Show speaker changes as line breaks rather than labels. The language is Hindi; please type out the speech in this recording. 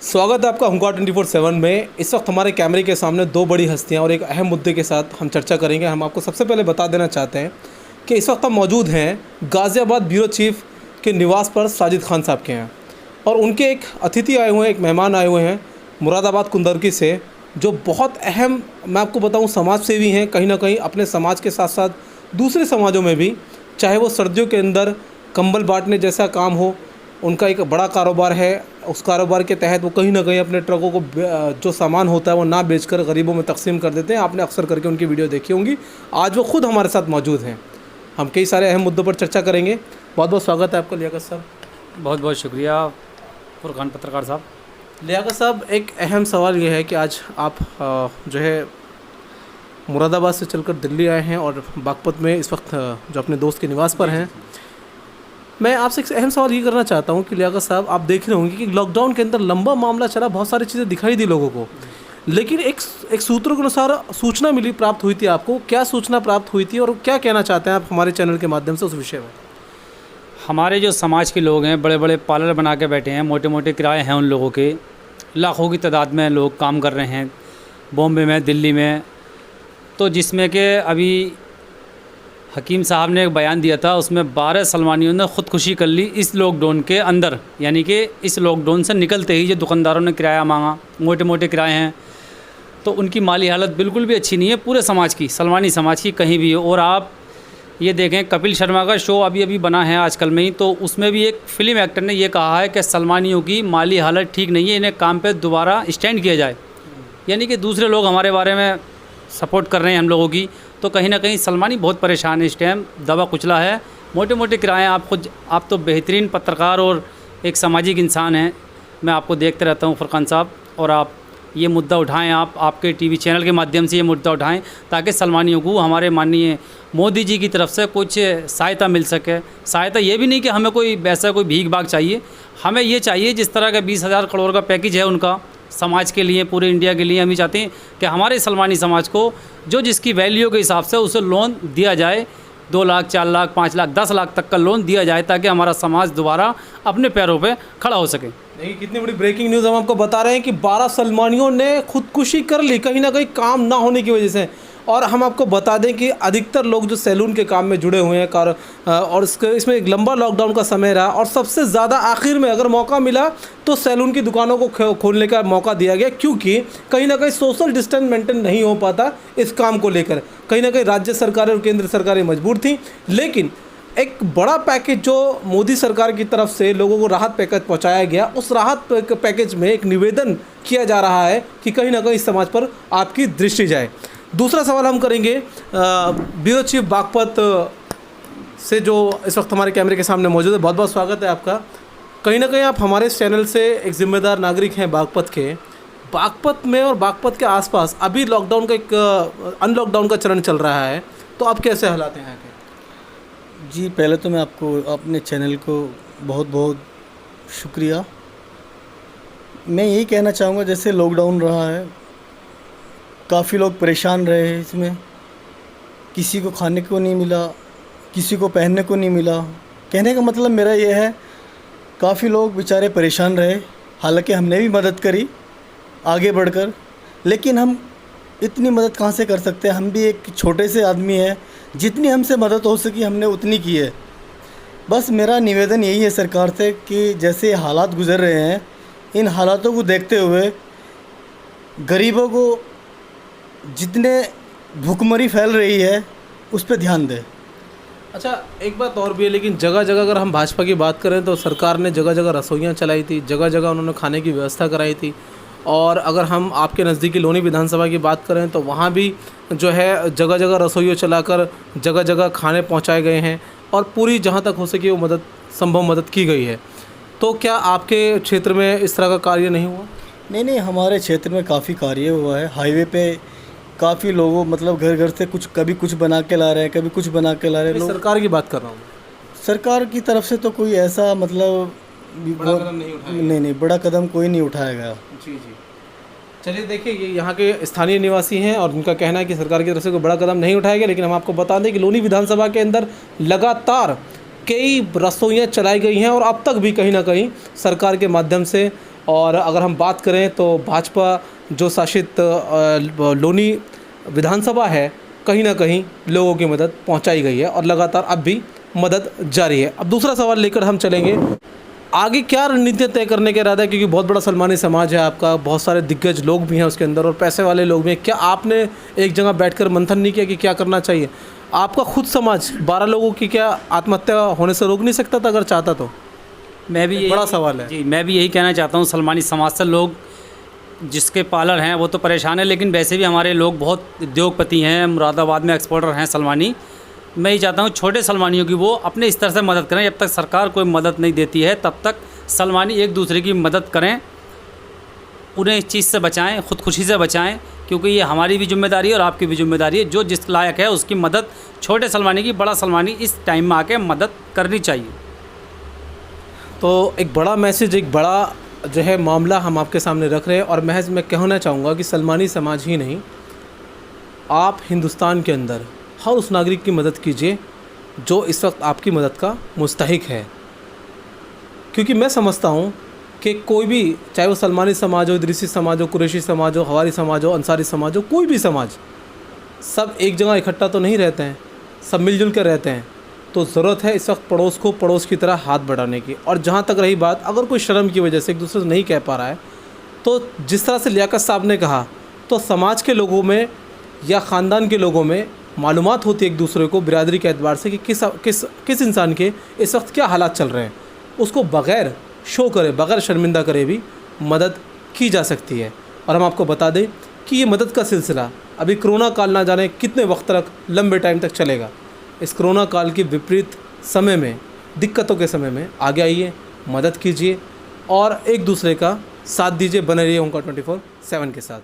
स्वागत है आपका हुंकार 24/7 में। इस वक्त हमारे कैमरे के सामने दो बड़ी हस्तियां और एक अहम मुद्दे के साथ हम चर्चा करेंगे। हम आपको सबसे पहले बता देना चाहते हैं कि इस वक्त हम मौजूद हैं गाज़ियाबाद ब्यूरो चीफ के निवास पर साजिद खान साहब के हैं और उनके एक अतिथि आए हुए हैं, एक मेहमान आए हुए हैं मुरादाबाद कुंदरकी से, जो बहुत अहम, मैं आपको बताऊँ, समाज सेवी हैं। कहीं ना कहीं अपने समाज के साथ साथ दूसरे समाजों में भी, चाहे वो सर्दियों के अंदर कंबल बांटने जैसा काम हो, उनका एक बड़ा कारोबार है। उस कारोबार के तहत वो कहीं ना कहीं अपने ट्रकों को जो सामान होता है वो ना बेचकर गरीबों में तकसीम कर देते हैं। आपने अक्सर करके उनकी वीडियो देखी होंगी। आज वो खुद हमारे साथ मौजूद हैं। हम कई सारे अहम मुद्दों पर चर्चा करेंगे। बहुत बहुत स्वागत है आपका लियाकत साहब।
बहुत बहुत शुक्रिया फुरकान पत्रकार साहब।
लियाकत साहब, एक अहम सवाल ये है कि आज आप जो है मुरादाबाद से चलकर दिल्ली आए हैं और बागपत में इस वक्त जो अपने दोस्त के निवास पर हैं। मैं आपसे एक अहम सवाल ये करना चाहता हूँ कि लियाकत साहब, आप देख रहे होंगे कि लॉकडाउन के अंदर लंबा मामला चला, बहुत सारी चीज़ें दिखाई दी लोगों को, लेकिन एक सूत्रों के अनुसार सूचना प्राप्त हुई थी आपको। क्या सूचना प्राप्त हुई थी और क्या कहना चाहते हैं आप हमारे चैनल के माध्यम से उस विषय में?
हमारे जो समाज के लोग हैं, बड़े बड़े पार्लर बना के बैठे हैं, मोटे मोटे किराए हैं उन लोगों के, लाखों की तादाद में लोग काम कर रहे हैं बॉम्बे में, दिल्ली में। तो जिसमें कि अभी हकीम साहब ने एक बयान दिया था, उसमें 12 सलमानियों ने ख़ुदकुशी कर ली इस लॉकडाउन के अंदर। यानी कि इस लॉकडाउन से निकलते ही जो दुकानदारों ने किराया मांगा, मोटे मोटे किराए हैं, तो उनकी माली हालत बिल्कुल भी अच्छी नहीं है पूरे समाज की, सलमानी समाज की कहीं भी हो। और आप ये देखें, कपिल शर्मा का शो अभी बना है आजकल में ही, तो उसमें भी एक फ़िल्म एक्टर ने ये कहा है कि सलमानियों की माली हालत ठीक नहीं है, इन्हें काम पर दोबारा स्टैंड किया जाए। यानी कि दूसरे लोग हमारे बारे में सपोर्ट कर रहे हैं हम लोगों की, तो कहीं ना कहीं सलमानी बहुत परेशान है इस टाइम, दबा कुचला है, मोटे मोटे किराए। आप तो बेहतरीन पत्रकार और एक सामाजिक इंसान हैं, मैं आपको देखते रहता हूं फुरकान साहब, और आप ये मुद्दा उठाएं, आपके टीवी चैनल के माध्यम से ये मुद्दा उठाएं ताकि सलमानियों को हमारे माननीय मोदी जी की तरफ से कुछ सहायता मिल सके। सहायता ये भी नहीं कि हमें कोई वैसा कोई भीख भाग चाहिए, हमें ये चाहिए जिस तरह का 20,000 करोड़ का पैकेज है उनका समाज के लिए, पूरे इंडिया के लिए, हम ही चाहते हैं कि हमारे सलमानी समाज को जो जिसकी वैल्यू के हिसाब से उसे लोन दिया जाए। 2 लाख, 4 लाख, 5 लाख, 10 लाख तक का लोन दिया जाए ताकि हमारा समाज दोबारा अपने पैरों पे खड़ा हो सके।
देखिए कितनी बड़ी ब्रेकिंग न्यूज़ हम आपको बता रहे हैं कि 12 सलमानियों ने खुदकुशी कर ली कहीं ना कहीं काम ना होने की वजह से। और हम आपको बता दें कि अधिकतर लोग जो सैलून के काम में जुड़े हुए हैं और इसमें एक लंबा लॉकडाउन का समय रहा और सबसे ज़्यादा आखिर में अगर मौका मिला तो सैलून की दुकानों को खोलने का मौका दिया गया, क्योंकि कहीं ना कहीं सोशल डिस्टेंस मेंटेन नहीं हो पाता इस काम को लेकर। कहीं ना कहीं राज्य सरकारें और केंद्र सरकारें मजबूर थी, लेकिन एक बड़ा पैकेज जो मोदी सरकार की तरफ से लोगों को राहत पैकेज पहुंचाया गया, उस राहत पैकेज में एक निवेदन किया जा रहा है कि कहीं ना कहीं इस समाज पर आपकी दृष्टि जाए। दूसरा सवाल हम करेंगे ब्यूरो चीफ बागपत से, जो इस वक्त हमारे कैमरे के सामने मौजूद है। बहुत बहुत स्वागत है आपका। कहीं ना कहीं आप हमारे इस चैनल से एक जिम्मेदार नागरिक हैं बागपत के। बागपत में और बागपत के आसपास अभी लॉकडाउन का एक अनलॉकडाउन का चरण चल रहा है, तो अब कैसे हालात हैं यहाँ के?
जी, पहले तो मैं आपको अपने चैनल को बहुत बहुत शुक्रिया। मैं यही कहना चाहूँगा, जैसे लॉकडाउन रहा है, काफ़ी लोग परेशान रहे हैं इसमें, किसी को खाने को नहीं मिला, किसी को पहनने को नहीं मिला। कहने का मतलब मेरा ये है, काफ़ी लोग बेचारे परेशान रहे। हालांकि हमने भी मदद करी आगे बढ़कर, लेकिन हम इतनी मदद कहाँ से कर सकते हैं? हम भी एक छोटे से आदमी हैं, जितनी हमसे मदद हो सकी हमने उतनी की है। बस मेरा निवेदन यही है सरकार से कि जैसे हालात गुजर रहे हैं, इन हालातों को देखते हुए गरीबों को जितने भूखमरी फैल रही है उस पर ध्यान दें।
अच्छा, एक बात और भी है, लेकिन जगह जगह अगर हम भाजपा की बात करें तो सरकार ने जगह जगह रसोइयाँ चलाई थी, जगह जगह उन्होंने खाने की व्यवस्था कराई थी। और अगर हम आपके नज़दीकी लोनी विधानसभा की बात करें तो वहाँ भी जो है जगह जगह रसोइयाँ चलाकर जगह जगह खाने पहुँचाए गए हैं और पूरी जहाँ तक हो सके वो संभव मदद की गई है। तो क्या आपके क्षेत्र में इस तरह का कार्य नहीं हुआ?
नहीं, हमारे क्षेत्र में काफ़ी कार्य हुआ है। हाईवे पे काफ़ी लोगों, मतलब घर घर से कभी कुछ बना के ला रहे हैं, कभी कुछ बना के ला रहे हैं लोग।
सरकार की बात कर रहा हूँ।
सरकार की तरफ से तो कोई ऐसा मतलब
बड़ा कदम नहीं उठाया?
नहीं, बड़ा कदम कोई नहीं उठाया गया।
जी। चलिए, देखिए ये यहाँ के स्थानीय निवासी हैं और उनका कहना है कि सरकार की तरफ से कोई बड़ा कदम नहीं उठाया गया, लेकिन हम आपको बता दें कि लोनी विधानसभा के अंदर लगातार कई रसोइयाँ चलाई गई हैं और अब तक भी कहीं ना कहीं सरकार के माध्यम से और अगर हम बात करें तो भाजपा जो शासित लोनी विधानसभा है, कहीं ना कहीं लोगों की मदद पहुंचाई गई है और लगातार अब भी मदद जारी है। अब दूसरा सवाल लेकर हम चलेंगे, आगे क्या रणनीतियाँ तय करने का इरादा है, क्योंकि बहुत बड़ा सलमानी समाज है आपका, बहुत सारे दिग्गज लोग भी हैं उसके अंदर और पैसे वाले लोग भी हैं। क्या आपने एक जगह बैठकर मंथन नहीं किया कि क्या करना चाहिए? आपका खुद समाज 12 लोगों की क्या आत्महत्या होने से रोक नहीं सकता था अगर चाहता तो?
मैं भी
बड़ा सवाल है
जी, मैं भी यही कहना चाहता हूँ। सलमानी समाज से लोग जिसके पार्लर हैं वो तो परेशान है, लेकिन वैसे भी हमारे लोग बहुत उद्योगपति हैं, मुरादाबाद में एक्सपोर्टर हैं सलमानी। मैं ये चाहता हूँ छोटे सलमानियों की वो अपने स्तर से मदद करें। जब तक सरकार कोई मदद नहीं देती है तब तक सलमानी एक दूसरे की मदद करें, उन्हें इस चीज़ से बचाएं, ख़ुदकुशी से बचाएं, क्योंकि ये हमारी भी जिम्मेदारी है और आपकी भी जिम्मेदारी है। जो जिस लायक है उसकी मदद, छोटे सलमानी की बड़ा सलमानी इस टाइम में आके मदद करनी चाहिए।
तो एक बड़ा मैसेज, एक बड़ा जो है मामला हम आपके सामने रख रहे हैं और महज मैं कहना चाहूँगा कि सलमानी समाज ही नहीं, आप हिंदुस्तान के अंदर हर उस नागरिक की मदद कीजिए जो इस वक्त आपकी मदद का मुस्तहिक है। क्योंकि मैं समझता हूँ कि कोई भी, चाहे वो सलमानी समाज हो, इदरीसी समाज हो, कुरैशी समाज हो, हवारी समाज हो, अंसारी समाज हो, कोई भी समाज, सब एक जगह इकट्ठा तो नहीं रहते हैं, सब मिलजुल कर रहते हैं। तो ज़रूरत है इस वक्त पड़ोस को पड़ोस की तरह हाथ बढ़ाने की। और जहाँ तक रही बात, अगर कोई शर्म की वजह से एक दूसरे से नहीं कह पा रहा है, तो जिस तरह से लियाकत साहब ने कहा, तो समाज के लोगों में या ख़ानदान के लोगों में मालूमात होती है एक दूसरे को बिरादरी के एतबार से कि किस इंसान के इस वक्त क्या हालात चल रहे हैं। उसको बग़ैर शो करे, बग़ैर शर्मिंदा करे भी मदद की जा सकती है। और हम आपको बता दें कि ये मदद का सिलसिला अभी कोरोना काल ना जाने कितने वक्त तक, लंबे टाइम तक चलेगा। इस कोरोना काल के विपरीत समय में, दिक्कतों के समय में आगे आइए, मदद कीजिए और एक दूसरे का साथ दीजिए। बने रहिए ओंकार 24/7 के साथ।